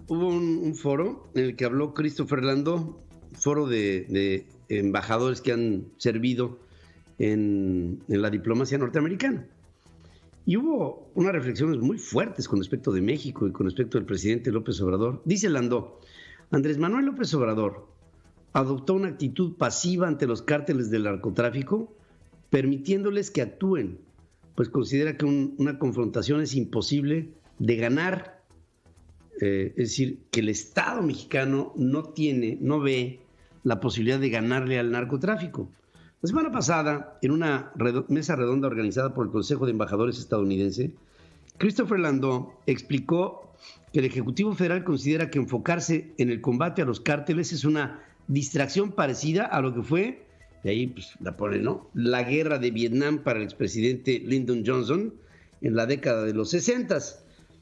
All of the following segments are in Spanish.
hubo un foro en el que habló Christopher Landó, foro de embajadores que han servido en la diplomacia norteamericana. Y hubo unas reflexiones muy fuertes con respecto de México y con respecto del presidente López Obrador. Dice Landó, Andrés Manuel López Obrador adoptó una actitud pasiva ante los cárteles del narcotráfico, permitiéndoles que actúen, pues considera que una confrontación es imposible de ganar. Es decir, que el Estado mexicano no ve la posibilidad de ganarle al narcotráfico. La semana pasada, en una mesa redonda organizada por el Consejo de Embajadores estadounidense, Christopher Landó explicó que el Ejecutivo Federal considera que enfocarse en el combate a los cárteles es una distracción parecida a lo que fue, y ahí pues, la pone, ¿no?, la guerra de Vietnam para el expresidente Lyndon Johnson en la década de los 60.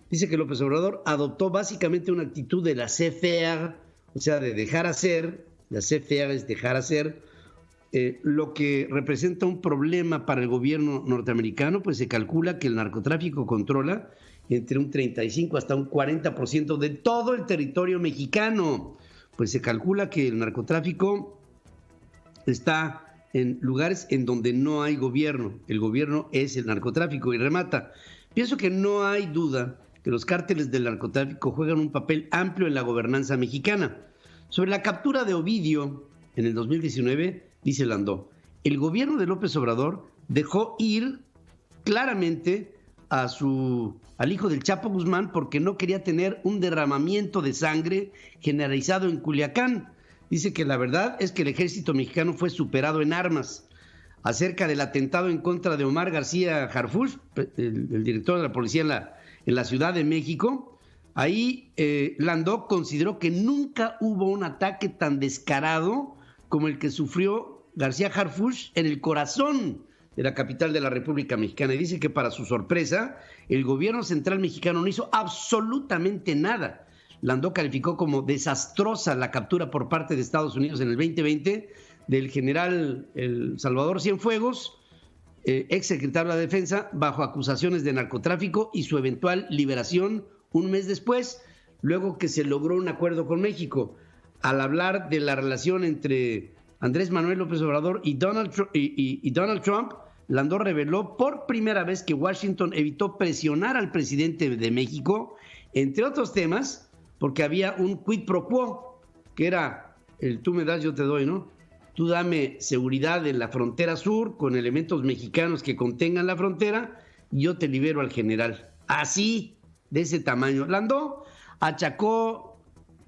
Dice que López Obrador adoptó básicamente una actitud de la laissez-faire, o sea, de dejar hacer. La laissez-faire es dejar hacer, lo que representa un problema para el gobierno norteamericano, pues se calcula que el narcotráfico controla entre un 35 hasta un 40% de todo el territorio mexicano. Pues se calcula que el narcotráfico está en lugares en donde no hay gobierno. El gobierno es el narcotráfico. Y remata, pienso que no hay duda que los cárteles del narcotráfico juegan un papel amplio en la gobernanza mexicana. Sobre la captura de Ovidio en el 2019, dice Landó, el gobierno de López Obrador dejó ir claramente al hijo del Chapo Guzmán porque no quería tener un derramamiento de sangre generalizado en Culiacán. Dice que la verdad es que el ejército mexicano fue superado en armas. Acerca del atentado en contra de Omar García Harfuch, el director de la policía en la Ciudad de México, ahí Landó consideró que nunca hubo un ataque tan descarado como el que sufrió García Harfuch en el corazón de la capital de la República Mexicana. Y dice que para su sorpresa, el gobierno central mexicano no hizo absolutamente nada. Landó calificó como desastrosa la captura por parte de Estados Unidos en el 2020 del general Salvador Cienfuegos, ex secretario de la Defensa, bajo acusaciones de narcotráfico, y su eventual liberación un mes después, luego que se logró un acuerdo con México. Al hablar de la relación entre Andrés Manuel López Obrador y Donald Trump, Landó reveló por primera vez que Washington evitó presionar al presidente de México, entre otros temas, porque había un quid pro quo, que era el tú me das, yo te doy, ¿no? Tú dame seguridad en la frontera sur con elementos mexicanos que contengan la frontera y yo te libero al general. Así, de ese tamaño. Landó achacó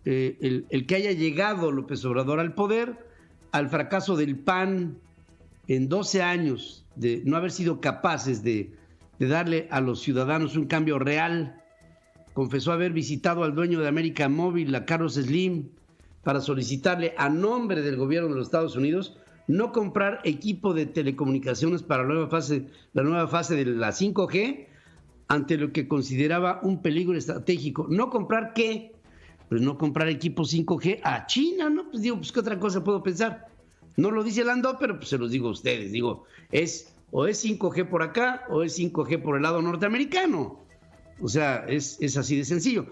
el que haya llegado López Obrador al poder al fracaso del PAN en 12 años de no haber sido capaces de darle a los ciudadanos un cambio real. Confesó haber visitado al dueño de América Móvil, a Carlos Slim, para solicitarle a nombre del gobierno de los Estados Unidos no comprar equipo de telecomunicaciones para la nueva fase de la 5G, ante lo que consideraba un peligro estratégico. ¿No comprar qué? Pues no comprar equipo 5G a China, ¿no? Pues digo, pues ¿qué otra cosa puedo pensar? No lo dice Landó, pero pues se los digo a ustedes. Digo, o es 5G por acá o es 5G por el lado norteamericano. O sea, es así de sencillo.